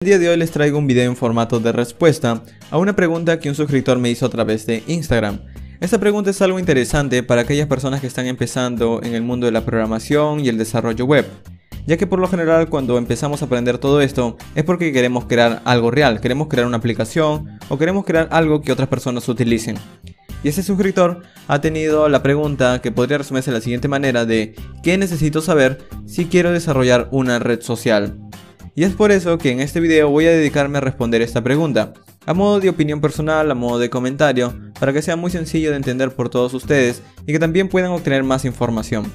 El día de hoy les traigo un video en formato de respuesta a una pregunta que un suscriptor me hizo a través de Instagram. Esta pregunta es algo interesante para aquellas personas que están empezando en el mundo de la programación y el desarrollo web, ya que por lo general cuando empezamos a aprender todo esto es porque queremos crear algo real, queremos crear una aplicación o queremos crear algo que otras personas utilicen. Y ese suscriptor ha tenido la pregunta que podría resumirse de la siguiente manera de ¿qué necesito saber si quiero desarrollar una red social? Y es por eso que en este video voy a dedicarme a responder esta pregunta, a modo de opinión personal, a modo de comentario, para que sea muy sencillo de entender por todos ustedes y que también puedan obtener más información.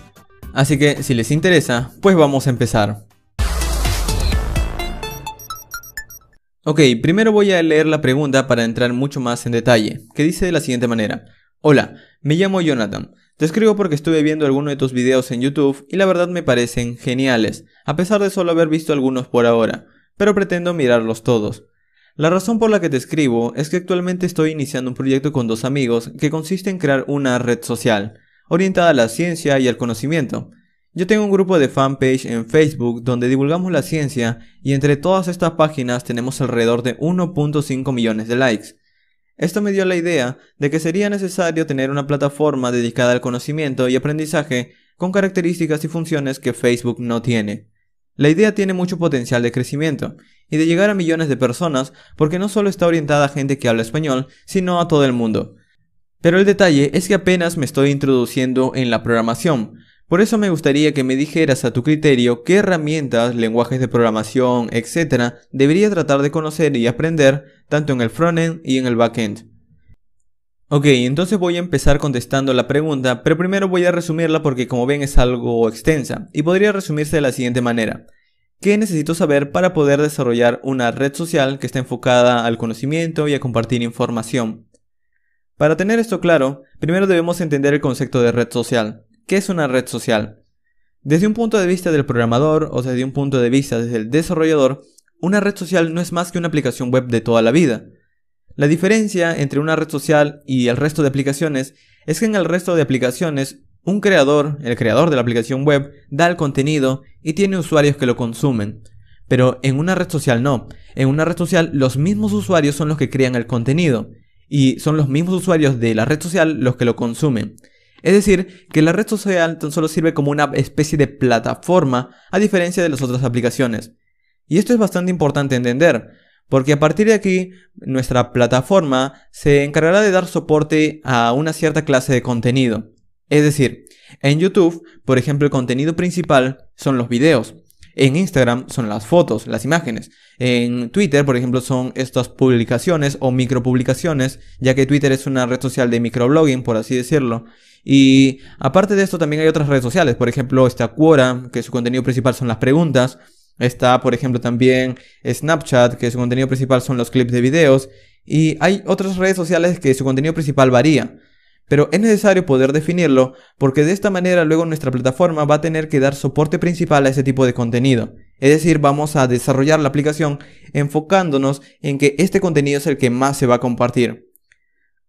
Así que si les interesa, pues vamos a empezar. Ok, primero voy a leer la pregunta para entrar mucho más en detalle, que dice de la siguiente manera. Hola, me llamo Jonathan. Te escribo porque estuve viendo algunos de tus videos en YouTube y la verdad me parecen geniales, a pesar de solo haber visto algunos por ahora, pero pretendo mirarlos todos. La razón por la que te escribo es que actualmente estoy iniciando un proyecto con dos amigos que consiste en crear una red social, orientada a la ciencia y al conocimiento. Yo tengo un grupo de fanpage en Facebook donde divulgamos la ciencia y entre todas estas páginas tenemos alrededor de 1.5 millones de likes. Esto me dio la idea de que sería necesario tener una plataforma dedicada al conocimiento y aprendizaje con características y funciones que Facebook no tiene. La idea tiene mucho potencial de crecimiento y de llegar a millones de personas porque no solo está orientada a gente que habla español, sino a todo el mundo. Pero el detalle es que apenas me estoy introduciendo en la programación. Por eso me gustaría que me dijeras a tu criterio qué herramientas, lenguajes de programación, etc. debería tratar de conocer y aprender tanto en el frontend y en el backend. Ok, entonces voy a empezar contestando la pregunta, pero primero voy a resumirla porque como ven es algo extensa y podría resumirse de la siguiente manera. ¿Qué necesito saber para poder desarrollar una red social que esté enfocada al conocimiento y a compartir información? Para tener esto claro, primero debemos entender el concepto de red social. ¿Qué es una red social? Desde un punto de vista del programador o desde un punto de vista desde el desarrollador, una red social no es más que una aplicación web de toda la vida. La diferencia entre una red social y el resto de aplicaciones es que en el resto de aplicaciones, un creador, el creador de la aplicación web, da el contenido y tiene usuarios que lo consumen. Pero en una red social no. En una red social los mismos usuarios son los que crean el contenido y son los mismos usuarios de la red social los que lo consumen. Es decir, que la red social tan solo sirve como una especie de plataforma a diferencia de las otras aplicaciones. Y esto es bastante importante entender, porque a partir de aquí nuestra plataforma se encargará de dar soporte a una cierta clase de contenido. Es decir, en YouTube, por ejemplo, el contenido principal son los videos. En Instagram son las fotos, las imágenes. En Twitter, por ejemplo, son estas publicaciones o micropublicaciones, ya que Twitter es una red social de microblogging, por así decirlo. Y aparte de esto también hay otras redes sociales, por ejemplo está Quora, que su contenido principal son las preguntas. Está por ejemplo también Snapchat, que su contenido principal son los clips de videos. Y hay otras redes sociales que su contenido principal varía. Pero es necesario poder definirlo porque de esta manera luego nuestra plataforma va a tener que dar soporte principal a ese tipo de contenido. Es decir, vamos a desarrollar la aplicación enfocándonos en que este contenido es el que más se va a compartir.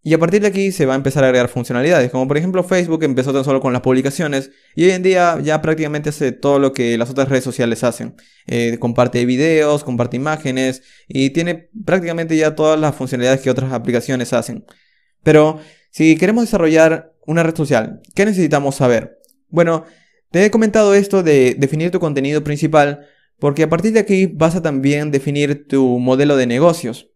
Y a partir de aquí se va a empezar a agregar funcionalidades, como por ejemplo Facebook empezó tan solo con las publicaciones y hoy en día ya prácticamente hace todo lo que las otras redes sociales hacen. Comparte videos, comparte imágenes y tiene prácticamente ya todas las funcionalidades que otras aplicaciones hacen. Pero si queremos desarrollar una red social, ¿qué necesitamos saber? Bueno, te he comentado esto de definir tu contenido principal porque a partir de aquí vas a también definir tu modelo de negocios.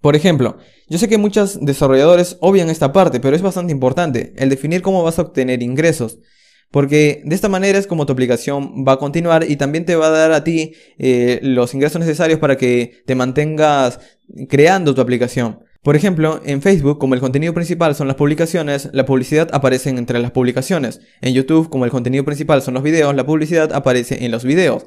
Por ejemplo, yo sé que muchos desarrolladores obvian esta parte, pero es bastante importante, el definir cómo vas a obtener ingresos. Porque de esta manera es como tu aplicación va a continuar y también te va a dar a ti los ingresos necesarios para que te mantengas creando tu aplicación. Por ejemplo, en Facebook, como el contenido principal son las publicaciones, la publicidad aparece entre las publicaciones. En YouTube, como el contenido principal son los videos, la publicidad aparece en los videos.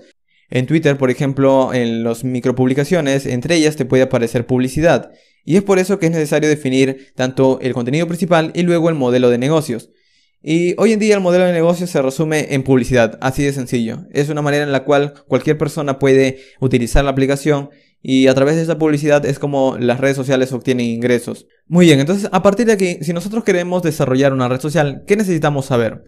En Twitter, por ejemplo, en las micropublicaciones, entre ellas te puede aparecer publicidad. Y es por eso que es necesario definir tanto el contenido principal y luego el modelo de negocios. Y hoy en día el modelo de negocios se resume en publicidad, así de sencillo. Es una manera en la cual cualquier persona puede utilizar la aplicación y a través de esa publicidad es como las redes sociales obtienen ingresos. Muy bien, entonces a partir de aquí, si nosotros queremos desarrollar una red social, ¿qué necesitamos saber?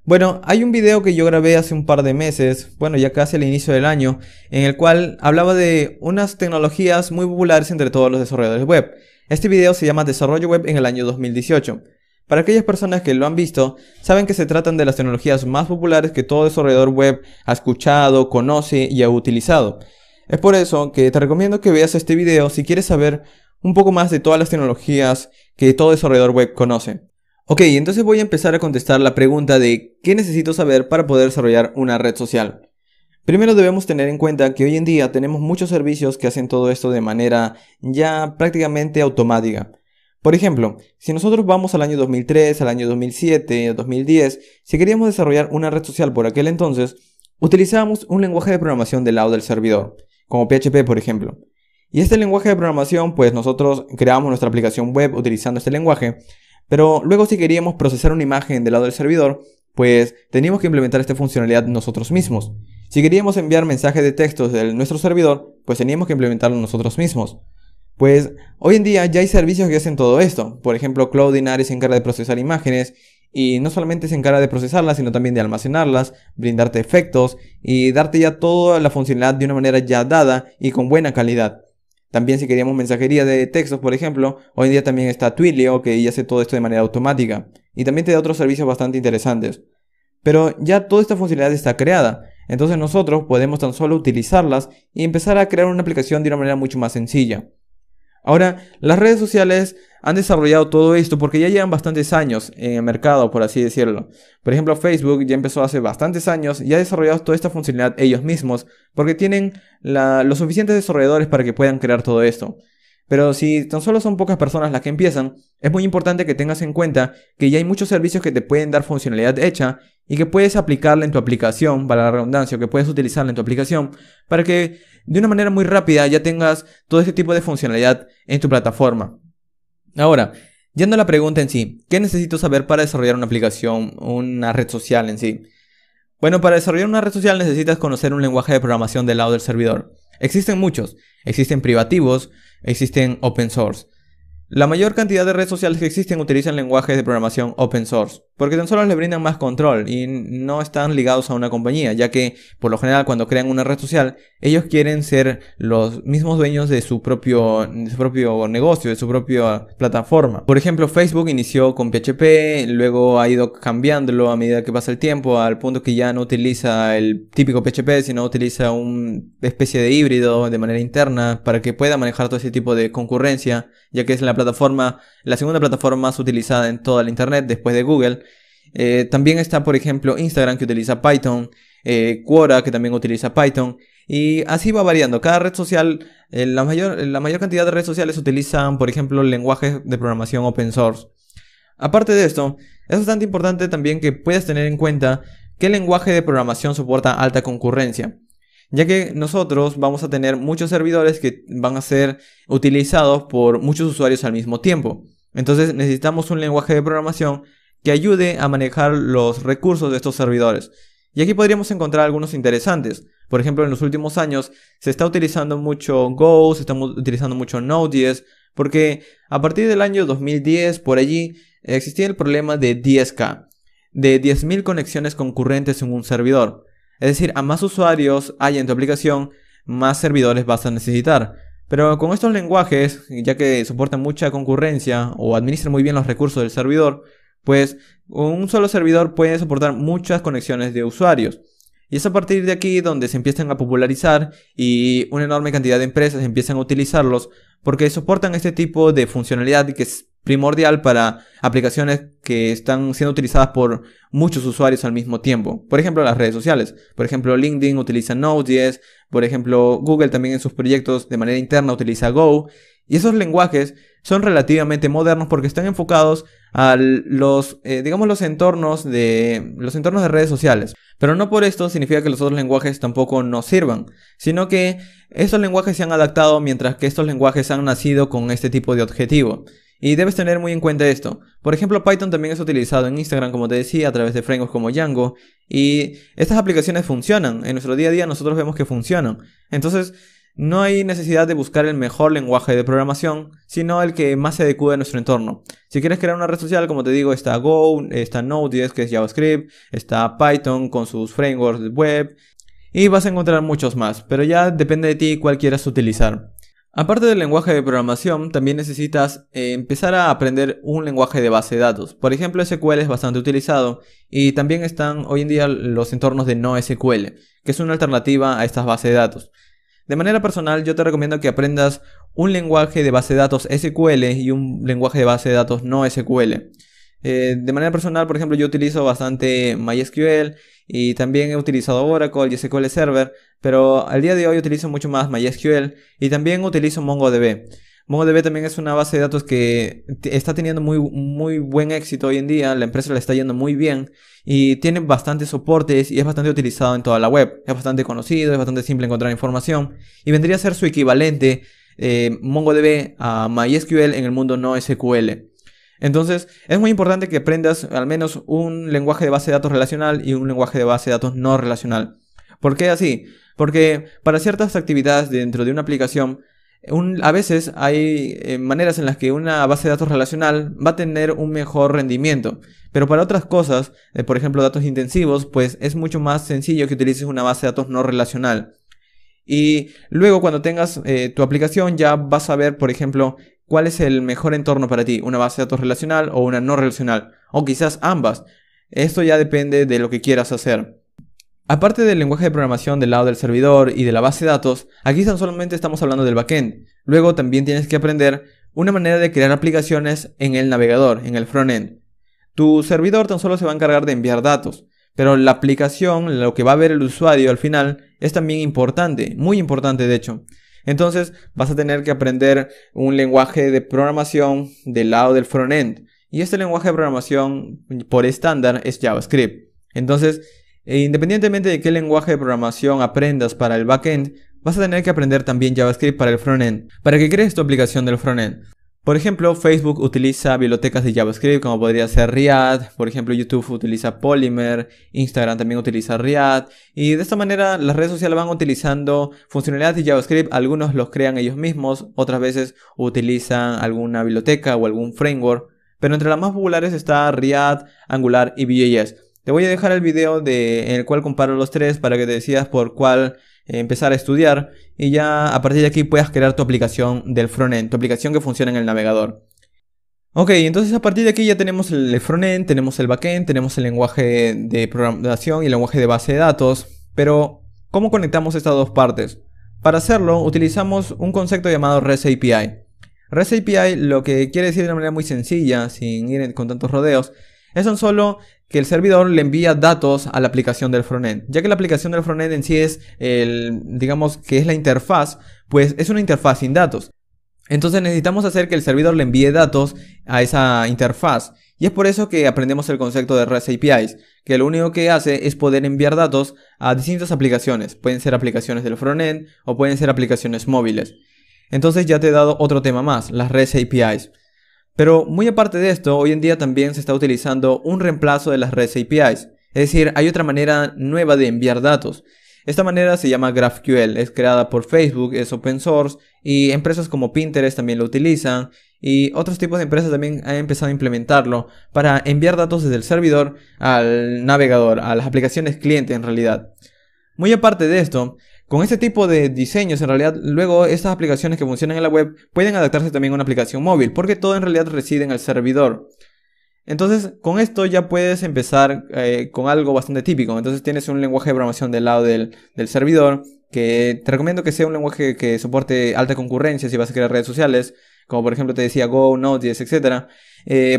Bueno, hay un video que yo grabé hace un par de meses, bueno, ya casi al inicio del año, en el cual hablaba de unas tecnologías muy populares entre todos los desarrolladores web. Este video se llama Desarrollo Web en el año 2018. Para aquellas personas que lo han visto, saben que se tratan de las tecnologías más populares que todo desarrollador web ha escuchado, conoce y ha utilizado. Es por eso que te recomiendo que veas este video si quieres saber un poco más de todas las tecnologías que todo desarrollador web conoce. Ok, entonces voy a empezar a contestar la pregunta de ¿qué necesito saber para poder desarrollar una red social? Primero debemos tener en cuenta que hoy en día tenemos muchos servicios que hacen todo esto de manera ya prácticamente automática. Por ejemplo, si nosotros vamos al año 2003, al año 2007, 2010, si queríamos desarrollar una red social por aquel entonces, utilizábamos un lenguaje de programación del lado del servidor, como PHP por ejemplo. Y este lenguaje de programación, pues nosotros creábamos nuestra aplicación web utilizando este lenguaje, pero luego si queríamos procesar una imagen del lado del servidor, pues teníamos que implementar esta funcionalidad nosotros mismos. Si queríamos enviar mensajes de texto de nuestro servidor, pues teníamos que implementarlo nosotros mismos. Pues hoy en día ya hay servicios que hacen todo esto. Por ejemplo, Cloudinary se encarga de procesar imágenes y no solamente se encarga de procesarlas, sino también de almacenarlas, brindarte efectos y darte ya toda la funcionalidad de una manera ya dada y con buena calidad. También si queríamos mensajería de textos, por ejemplo, hoy en día también está Twilio, que ya hace todo esto de manera automática. Y también te da otros servicios bastante interesantes. Pero ya toda esta funcionalidad está creada. Entonces nosotros podemos tan solo utilizarlas y empezar a crear una aplicación de una manera mucho más sencilla. Ahora, las redes sociales han desarrollado todo esto porque ya llevan bastantes años en el mercado, por así decirlo. Por ejemplo, Facebook ya empezó hace bastantes años y ha desarrollado toda esta funcionalidad ellos mismos porque tienen los suficientes desarrolladores para que puedan crear todo esto. Pero si tan solo son pocas personas las que empiezan, es muy importante que tengas en cuenta que ya hay muchos servicios que te pueden dar funcionalidad hecha y que puedes aplicarla en tu aplicación, para la redundancia, que puedes utilizarla en tu aplicación para que de una manera muy rápida ya tengas todo este tipo de funcionalidad en tu plataforma. Ahora, yendo a la pregunta en sí, ¿qué necesito saber para desarrollar una aplicación, una red social en sí? Bueno, para desarrollar una red social necesitas conocer un lenguaje de programación del lado del servidor. Existen muchos, existen privativos, existen open source. La mayor cantidad de redes sociales que existen utilizan lenguajes de programación open source, porque tan solo les brindan más control y no están ligados a una compañía, ya que por lo general cuando crean una red social, ellos quieren ser los mismos dueños de su propio negocio, de su propia plataforma. Por ejemplo, Facebook inició con PHP, luego ha ido cambiándolo a medida que pasa el tiempo, al punto que ya no utiliza el típico PHP, sino utiliza una especie de híbrido de manera interna para que pueda manejar todo ese tipo de concurrencia, ya que es la segunda plataforma más utilizada en toda la internet después de Google. También está, por ejemplo, Instagram, que utiliza Python, Quora, que también utiliza Python, y así va variando. Cada red social, la mayor cantidad de redes sociales utilizan, por ejemplo, lenguajes de programación open source. Aparte de esto, es bastante importante también que puedas tener en cuenta qué lenguaje de programación soporta alta concurrencia, ya que nosotros vamos a tener muchos servidores que van a ser utilizados por muchos usuarios al mismo tiempo. Entonces necesitamos un lenguaje de programación que ayude a manejar los recursos de estos servidores. Y aquí podríamos encontrar algunos interesantes. Por ejemplo, en los últimos años se está utilizando mucho Go, se está utilizando mucho Node.js, porque a partir del año 2010, por allí, existía el problema de 10K, de 10.000 conexiones concurrentes en un servidor. Es decir, a más usuarios hay en tu aplicación, más servidores vas a necesitar. Pero con estos lenguajes, ya que soportan mucha concurrencia o administran muy bien los recursos del servidor, pues un solo servidor puede soportar muchas conexiones de usuarios. Y es a partir de aquí donde se empiezan a popularizar y una enorme cantidad de empresas empiezan a utilizarlos porque soportan este tipo de funcionalidad que es primordial para aplicaciones que están siendo utilizadas por muchos usuarios al mismo tiempo. Por ejemplo, las redes sociales. Por ejemplo, LinkedIn utiliza Node.js. Por ejemplo, Google también en sus proyectos de manera interna utiliza Go. Y esos lenguajes son relativamente modernos porque están enfocados a los entornos de redes sociales. Pero no por esto significa que los otros lenguajes tampoco nos sirvan, sino que estos lenguajes se han adaptado mientras que estos lenguajes han nacido con este tipo de objetivo. Y debes tener muy en cuenta esto. Por ejemplo, Python también es utilizado en Instagram, como te decía, a través de frameworks como Django. Y estas aplicaciones funcionan. En nuestro día a día nosotros vemos que funcionan. Entonces, No hay necesidad de buscar el mejor lenguaje de programación, sino el que más se adecue a nuestro entorno. Si quieres crear una red social, como te digo, está Go, está Node.js, que es JavaScript, está Python con sus frameworks web, y vas a encontrar muchos más, pero ya depende de ti cuál quieras utilizar. Aparte del lenguaje de programación, también necesitas empezar a aprender un lenguaje de base de datos. Por ejemplo, SQL es bastante utilizado y también están hoy en día los entornos de NoSQL, que es una alternativa a estas bases de datos. De manera personal, yo te recomiendo que aprendas un lenguaje de base de datos SQL y un lenguaje de base de datos NoSQL. De manera personal, por ejemplo, yo utilizo bastante MySQL y también he utilizado Oracle y SQL Server, pero al día de hoy utilizo mucho más MySQL y también utilizo MongoDB. MongoDB también es una base de datos que está teniendo muy buen éxito hoy en día, la empresa le está yendo muy bien y tiene bastantes soportes y es bastante utilizado en toda la web. Es bastante conocido, es bastante simple encontrar información y vendría a ser su equivalente MongoDB a MySQL en el mundo NoSQL. Entonces, es muy importante que aprendas al menos un lenguaje de base de datos relacional y un lenguaje de base de datos no relacional. ¿Por qué así? Porque para ciertas actividades dentro de una aplicación, a veces hay maneras en las que una base de datos relacional va a tener un mejor rendimiento. Pero para otras cosas, por ejemplo datos intensivos, pues es mucho más sencillo que utilices una base de datos no relacional. Y luego cuando tengas tu aplicación ya vas a ver, por ejemplo, cuál es el mejor entorno para ti, una base de datos relacional o una no relacional, o quizás ambas. Esto ya depende de lo que quieras hacer. Aparte del lenguaje de programación del lado del servidor y de la base de datos, aquí tan solamente estamos hablando del backend. Luego también tienes que aprender una manera de crear aplicaciones en el navegador, en el frontend. Tu servidor tan solo se va a encargar de enviar datos, pero la aplicación, lo que va a ver el usuario al final, es también importante, muy importante de hecho. Entonces vas a tener que aprender un lenguaje de programación del lado del frontend. Y este lenguaje de programación por estándar es JavaScript. Entonces, independientemente de qué lenguaje de programación aprendas para el backend, vas a tener que aprender también JavaScript para el frontend, para que crees tu aplicación del frontend. Por ejemplo, Facebook utiliza bibliotecas de JavaScript como podría ser React, por ejemplo YouTube utiliza Polymer, Instagram también utiliza React y de esta manera las redes sociales van utilizando funcionalidades de JavaScript, algunos los crean ellos mismos, otras veces utilizan alguna biblioteca o algún framework, pero entre las más populares está React, Angular y Vue.js. Te voy a dejar el video en el cual comparo los tres para que te decidas por cuál empezar a estudiar y ya a partir de aquí puedas crear tu aplicación del frontend, tu aplicación que funciona en el navegador. Ok, entonces a partir de aquí ya tenemos el frontend, tenemos el backend, tenemos el lenguaje de programación y el lenguaje de base de datos, pero ¿cómo conectamos estas dos partes? Para hacerlo utilizamos un concepto llamado REST API. REST API lo que quiere decir de una manera muy sencilla, sin ir con tantos rodeos, es tan solo que el servidor le envía datos a la aplicación del frontend. Ya que la aplicación del frontend en sí es digamos que es la interfaz, pues es una interfaz sin datos. Entonces necesitamos hacer que el servidor le envíe datos a esa interfaz. Y es por eso que aprendemos el concepto de REST APIs, que lo único que hace es poder enviar datos a distintas aplicaciones. Pueden ser aplicaciones del frontend o pueden ser aplicaciones móviles. Entonces ya te he dado otro tema más, las REST APIs. Pero muy aparte de esto, hoy en día también se está utilizando un reemplazo de las REST APIs. Es decir, hay otra manera nueva de enviar datos. Esta manera se llama GraphQL, es creada por Facebook, es open source y empresas como Pinterest también lo utilizan y otros tipos de empresas también han empezado a implementarlo para enviar datos desde el servidor al navegador, a las aplicaciones cliente en realidad. Muy aparte de esto, con este tipo de diseños, en realidad, luego estas aplicaciones que funcionan en la web pueden adaptarse también a una aplicación móvil, porque todo en realidad reside en el servidor. Entonces, con esto ya puedes empezar con algo bastante típico. Entonces tienes un lenguaje de programación del lado del servidor, que te recomiendo que sea un lenguaje que soporte alta concurrencia si vas a crear redes sociales, como por ejemplo te decía Go, Node.js, etc.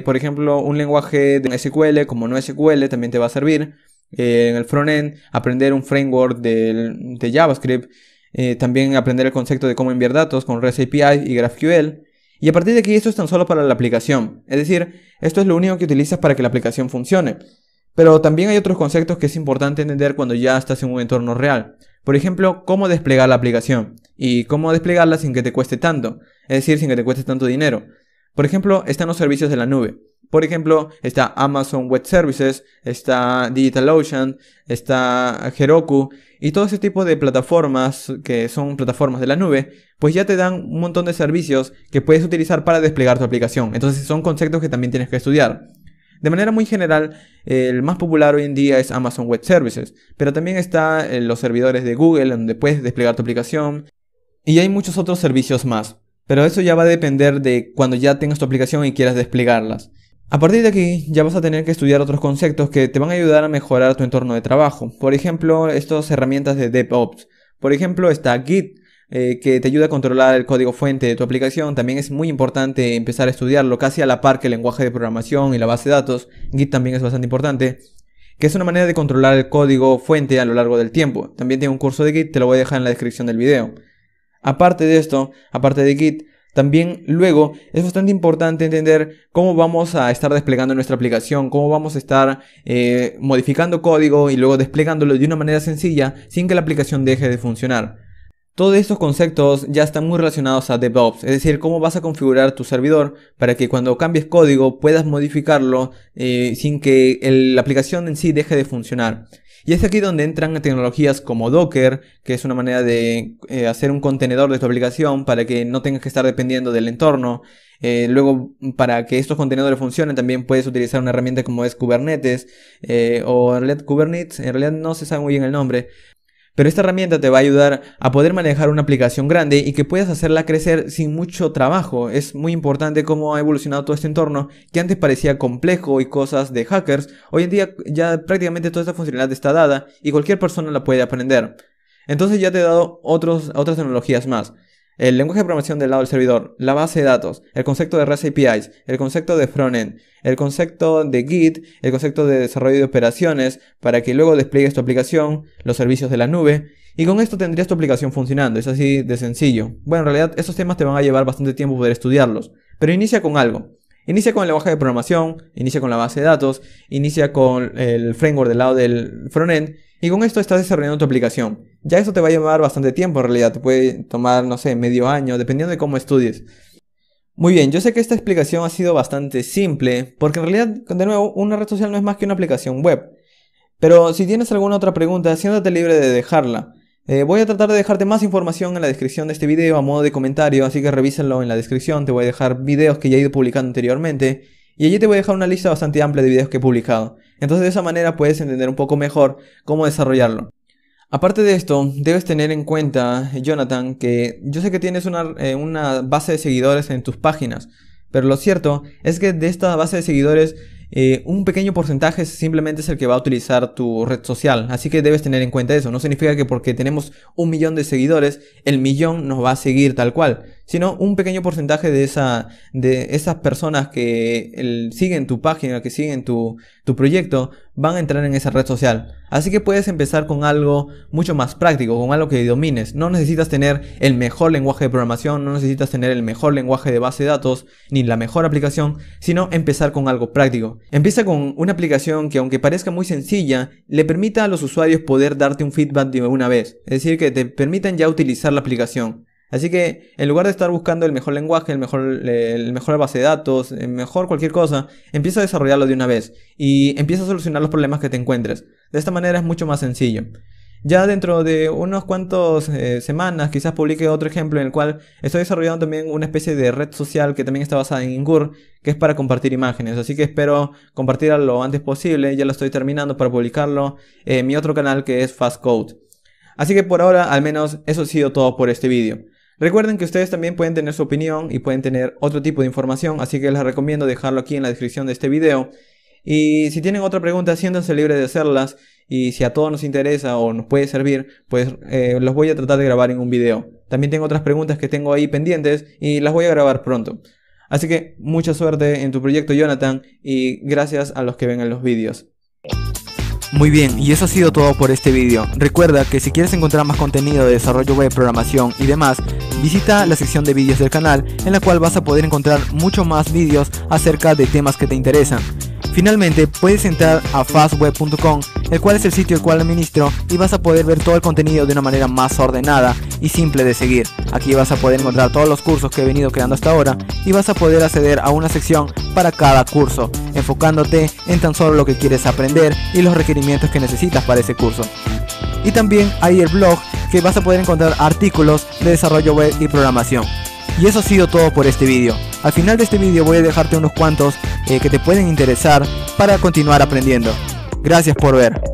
Por ejemplo, un lenguaje de SQL como NoSQL también te va a servir. En el frontend, aprender un framework de JavaScript, también aprender el concepto de cómo enviar datos con REST API y GraphQL. Y a partir de aquí esto es tan solo para la aplicación, es decir, esto es lo único que utilizas para que la aplicación funcione. Pero también hay otros conceptos que es importante entender cuando ya estás en un entorno real. Por ejemplo, cómo desplegar la aplicación y cómo desplegarla sin que te cueste tanto, es decir, sin que te cueste tanto dinero. Por ejemplo, están los servicios de la nube. Por ejemplo, está Amazon Web Services, está DigitalOcean, está Heroku y todo ese tipo de plataformas que son plataformas de la nube, pues ya te dan un montón de servicios que puedes utilizar para desplegar tu aplicación. Entonces son conceptos que también tienes que estudiar. De manera muy general, el más popular hoy en día es Amazon Web Services, pero también está los servidores de Google donde puedes desplegar tu aplicación y hay muchos otros servicios más. Pero eso ya va a depender de cuando ya tengas tu aplicación y quieras desplegarlas. A partir de aquí ya vas a tener que estudiar otros conceptos que te van a ayudar a mejorar tu entorno de trabajo. Por ejemplo, estas herramientas de DevOps. Por ejemplo, está Git, que te ayuda a controlar el código fuente de tu aplicación. También es muy importante empezar a estudiarlo casi a la par que el lenguaje de programación y la base de datos. Git también es bastante importante, que es una manera de controlar el código fuente a lo largo del tiempo. También tengo un curso de Git, te lo voy a dejar en la descripción del video. Aparte de esto, aparte de Git, también luego es bastante importante entender cómo vamos a estar desplegando nuestra aplicación, cómo vamos a estar modificando código y luego desplegándolo de una manera sencilla sin que la aplicación deje de funcionar. Todos estos conceptos ya están muy relacionados a DevOps, es decir, cómo vas a configurar tu servidor para que cuando cambies código puedas modificarlo sin que la aplicación en sí deje de funcionar. Y es aquí donde entran tecnologías como Docker, que es una manera de hacer un contenedor de tu aplicación para que no tengas que estar dependiendo del entorno. Luego, para que estos contenedores funcionen, también puedes utilizar una herramienta como es Kubernetes, o en realidad Kubernetes, en realidad no se sabe muy bien el nombre. Pero esta herramienta te va a ayudar a poder manejar una aplicación grande y que puedas hacerla crecer sin mucho trabajo. Es muy importante cómo ha evolucionado todo este entorno que antes parecía complejo y cosas de hackers. Hoy en día ya prácticamente toda esta funcionalidad está dada y cualquier persona la puede aprender. Entonces ya te he dado otras tecnologías más. El lenguaje de programación del lado del servidor, la base de datos, el concepto de REST APIs, el concepto de frontend, el concepto de Git, el concepto de desarrollo de operaciones para que luego despliegues tu aplicación, los servicios de la nube y con esto tendrías tu aplicación funcionando, es así de sencillo. Bueno, en realidad estos temas te van a llevar bastante tiempo poder estudiarlos, pero inicia con algo. Inicia con el lenguaje de programación, inicia con la base de datos, inicia con el framework del lado del frontend y con esto estás desarrollando tu aplicación. Ya eso te va a llevar bastante tiempo en realidad, te puede tomar, no sé, medio año, dependiendo de cómo estudies. Muy bien, yo sé que esta explicación ha sido bastante simple, porque en realidad, de nuevo, una red social no es más que una aplicación web. Pero si tienes alguna otra pregunta, siéntate libre de dejarla. Voy a tratar de dejarte más información en la descripción de este video a modo de comentario, así que revísenlo en la descripción. Te voy a dejar videos que ya he ido publicando anteriormente y allí te voy a dejar una lista bastante amplia de videos que he publicado. Entonces de esa manera puedes entender un poco mejor cómo desarrollarlo. Aparte de esto, debes tener en cuenta, Jonathan, que yo sé que tienes una base de seguidores en tus páginas, pero lo cierto es que de esta base de seguidores un pequeño porcentaje simplemente es el que va a utilizar tu red social, así que debes tener en cuenta eso. No significa que porque tenemos 1 millón de seguidores, el millón nos va a seguir tal cual, sino un pequeño porcentaje de esas personas que siguen tu página, que siguen tu proyecto, van a entrar en esa red social. Así que puedes empezar con algo mucho más práctico, con algo que domines. No necesitas tener el mejor lenguaje de programación, no necesitas tener el mejor lenguaje de base de datos, ni la mejor aplicación, sino empezar con algo práctico. Empieza con una aplicación que, aunque parezca muy sencilla, le permita a los usuarios poder darte un feedback de una vez. Es decir, que te permitan ya utilizar la aplicación. Así que en lugar de estar buscando el mejor lenguaje, el mejor base de datos, el mejor cualquier cosa, empieza a desarrollarlo de una vez y empieza a solucionar los problemas que te encuentres. De esta manera es mucho más sencillo. Ya dentro de unos cuantos semanas quizás publique otro ejemplo en el cual estoy desarrollando también una especie de red social que también está basada en Ingur, que es para compartir imágenes. Así que espero compartirla lo antes posible, ya lo estoy terminando para publicarlo en mi otro canal que es Fast Code. Así que por ahora al menos eso ha sido todo por este vídeo. Recuerden que ustedes también pueden tener su opinión y pueden tener otro tipo de información, así que les recomiendo dejarlo aquí en la descripción de este video. Y si tienen otra pregunta, siéntanse libres de hacerlas, y si a todos nos interesa o nos puede servir, pues los voy a tratar de grabar en un video. También tengo otras preguntas que tengo ahí pendientes y las voy a grabar pronto. Así que mucha suerte en tu proyecto, Jonathan, y gracias a los que ven en los vídeos. Muy bien, y eso ha sido todo por este vídeo. Recuerda que si quieres encontrar más contenido de desarrollo web, programación y demás, visita la sección de vídeos del canal, en la cual vas a poder encontrar mucho más vídeos acerca de temas que te interesan. Finalmente, puedes entrar a fastweb.com, el cual es el sitio el cual administro, y vas a poder ver todo el contenido de una manera más ordenada y simple de seguir. Aquí vas a poder encontrar todos los cursos que he venido creando hasta ahora y vas a poder acceder a una sección para cada curso. enfocándote en tan solo lo que quieres aprender y los requerimientos que necesitas para ese curso. Y también hay el blog, que vas a poder encontrar artículos de desarrollo web y programación. Y eso ha sido todo por este vídeo. Al final de este vídeo voy a dejarte unos cuantos que te pueden interesar para continuar aprendiendo. Gracias por ver.